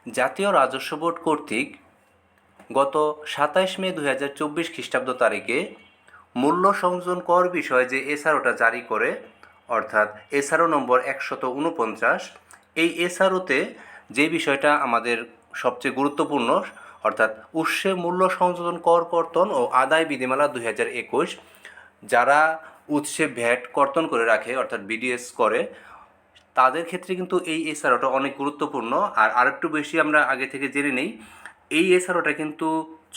জাতীয় রাজস্ব বোর্ড কর্তৃক গত 27 মে 2024 খ্রিস্টাব্দ তারিখে মূল্য সংযোজন কর বিষয়ে যে এসআরওটা জারি করে, অর্থাৎ এসআরও নম্বর 149, এই এসআরওতে যে বিষয়টা আমাদের সবচেয়ে গুরুত্বপূর্ণ, অর্থাৎ উৎসে মূল্য সংযোজন কর কর্তন ও আদায় বিধিমালা 2021, যারা উৎসে ভ্যাট কর্তন করে রাখে অর্থাৎ বিডিএস করে, তাদের ক্ষেত্রে কিন্তু এই এসআরওটা অনেক গুরুত্বপূর্ণ। আর আরেকটু বেশি আমরা আগে থেকে জেনে নেই, এই এসআরওটা কিন্তু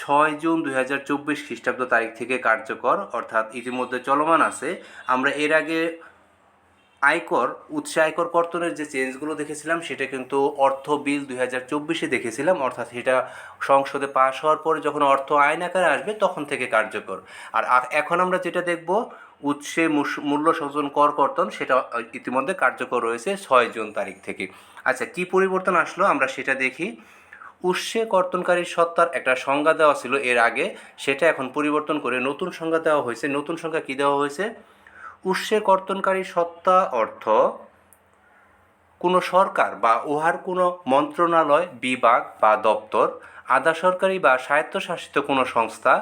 6 জুন 2024 খ্রিস্টাব্দ তারিখ থেকে কার্যকর, অর্থাৎ ইতিমধ্যে চলমান আছে। আমরা এর আগে উৎসে আয়কর কর্তনের যে চেঞ্জগুলো দেখেছিলাম সেটা কিন্তু অর্থ বিল 2024-এ দেখেছিলাম, অর্থাৎ সেটা সংসদে পাশ হওয়ার পরে যখন অর্থ আইন আকারে আসবে তখন থেকে কার্যকর। আর এখন আমরা যেটা দেখব উৎসে মূল্য সংযোজন কর কর্তন, সেটা ইতিমধ্যে কার্যকর রয়েছে 6 জুন তারিখ থেকে। আচ্ছা, কি পরিবর্তন আসলো আমরা সেটা দেখি। উৎসে কর্তনকারীর সত্তার একটা সংজ্ঞা দেওয়া ছিল এর আগে, সেটা এখন পরিবর্তন করে নতুন সংজ্ঞা দেওয়া হয়েছে। নতুন সংজ্ঞা কী দেওয়া হয়েছে? উৎসে কর্তনকারী সত্তা অর্থ কোনো সরকার বা উহার কোনো মন্ত্রণালয়, বিভাগ বা দপ্তর, আধা সরকারি বা স্বায়ত্তশাসিত কোনো সংস্থা,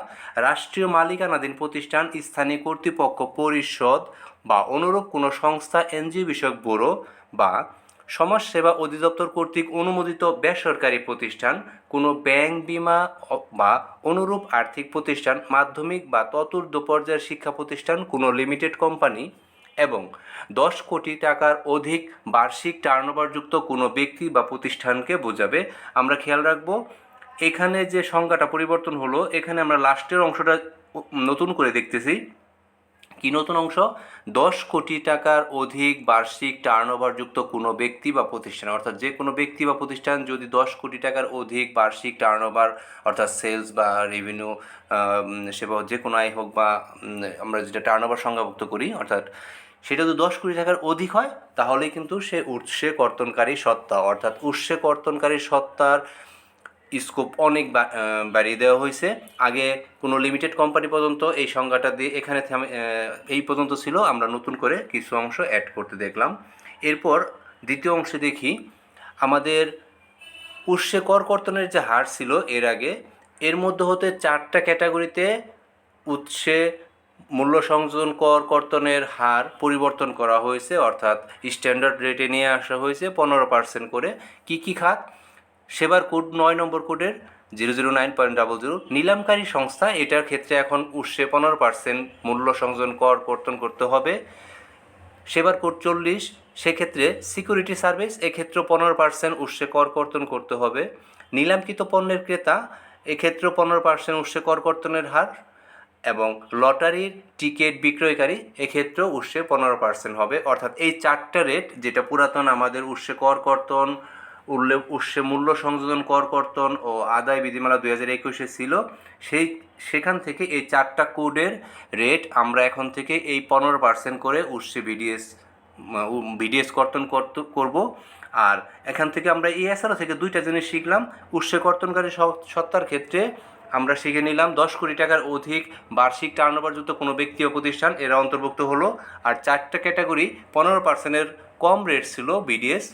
রাষ্ট্রীয় মালিকানাধীন প্রতিষ্ঠান, স্থানীয় কর্তৃপক্ষ পরিষদ বা অনুরূপ কোনো সংস্থা, এনজিও বিষয়ক ব্যুরো বা সমাজসেবা অধিদপ্তর কর্তৃক অনুমোদিত বেসরকারি প্রতিষ্ঠান, কোনো ব্যাংক, বিমা বা অনুরূপ আর্থিক প্রতিষ্ঠান, মাধ্যমিক বা ততূর্ধ্ব পর্যায়ের শিক্ষা প্রতিষ্ঠান, কোনো লিমিটেড কোম্পানি এবং 10 কোটি টাকার অধিক বার্ষিক টার্নওভারযুক্ত কোনো ব্যক্তি বা প্রতিষ্ঠানকে বোঝাবে। আমরা খেয়াল রাখবো, এখানে যে সংজ্ঞাটা পরিবর্তন হলো, এখানে আমরা লাস্টের অংশটা নতুন করে দেখতেছি। কি নতুন অংশ? 10 কোটি টাকার অধিক বার্ষিক টার্নওভারযুক্ত কোনো ব্যক্তি বা প্রতিষ্ঠান, অর্থাৎ যে কোনো ব্যক্তি বা প্রতিষ্ঠান যদি 10 কোটি টাকার অধিক বার্ষিক টার্নওভার, অর্থাৎ সেলস বা রেভিনিউ, সেবা যে কোনো আয় হোক বা আমরা যেটা টার্নওভার সংজ্ঞাভুক্ত করি, অর্থাৎ সেটা যদি 10 কোটি টাকার অধিক হয় তাহলেই কিন্তু সে উৎসে কর্তনকারী সত্তা, অর্থাৎ উৎসে কর্তনকারী সত্তার স্কোপ অনেক বাড়িয়ে দেওয়া হয়েছে। আগে কোনো লিমিটেড কোম্পানি পর্যন্ত এই সংজ্ঞাটা দিয়ে এখানে এই পর্যন্ত ছিল, আমরা নতুন করে কিছু অংশ অ্যাড করতে দেখলাম। এরপর দ্বিতীয় অংশে দেখি, আমাদের উৎসে কর কর্তনের যে হার ছিল এর আগে, এর মধ্যে হতে 4টা ক্যাটাগরিতে উৎসে মূল্য সংযোজন কর কর্তনের হার পরিবর্তন করা হয়েছে, অর্থাৎ স্ট্যান্ডার্ড রেটে নিয়ে আসা হয়েছে 15% করে। কি কি খাত? সেবার কোড 9 নম্বর কোডের 009.00 নিলামকারী সংস্থা, এটার ক্ষেত্রে এখন উৎসে 15% মূল্য সংযোজন কর কর্তন করতে হবে। সেবার কোড 40, সেক্ষেত্রে সিকিউরিটি সার্ভিস, এক্ষেত্রে 15% উৎসে কর কর্তন করতে হবে। নিলামকৃত পণ্যের ক্রেতা, এক্ষেত্রেও 15% উৎসে কর কর্তনের হার। এবং লটারির টিকিট বিক্রয়কারী, এক্ষেত্রেও উৎসে 15% হবে। অর্থাৎ এই 4টা রেট, যেটা পুরাতন আমাদের উৎসে কর কর্তন, উৎসে মূল্য সংযোজন কর কর্তন ও আদায় বিধিমালা 2021-এ ছিল, সেখান থেকে এই 4টা কোডের রেট আমরা এখন থেকে এই 15% করে উৎসে বিডিএস কর্তন করব। আর এখান থেকে আমরা এই এসআরও থেকে 2টা জিনিস শিখলাম। উৎসে কর্তনকারী সত্তার ক্ষেত্রে আমরা শিখে নিলাম 10 কোটি টাকার অধিক বার্ষিক টার্নওভারযুক্ত কোনো ব্যক্তি ও প্রতিষ্ঠান, এরা অন্তর্ভুক্ত হলো। আর 4টা ক্যাটাগরি 15%-এর কম রেট ছিল বিডিএস,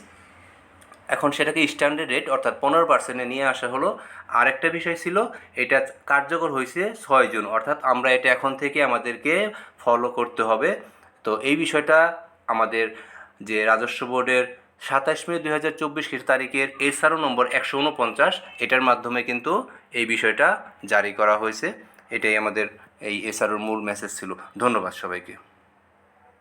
এখন সেটাকে স্ট্যান্ডার্ড রেট অর্থাৎ 15%-এ নিয়ে আসা হলো। আর একটা বিষয় ছিল, এটা কার্যকর হয়েছে 6 জুন, অর্থাৎ আমরা এটা এখন থেকে আমাদেরকে ফলো করতে হবে। তো এই বিষয়টা আমাদের যে রাজস্ব বোর্ডের 27 মে 2024 তারিখের এসআরও নম্বর 149, এটার মাধ্যমে কিন্তু এই বিষয়টা জারি করা হয়েছে। এটাই আমাদের এই এসআরওর মূল মেসেজ ছিল। ধন্যবাদ সবাইকে।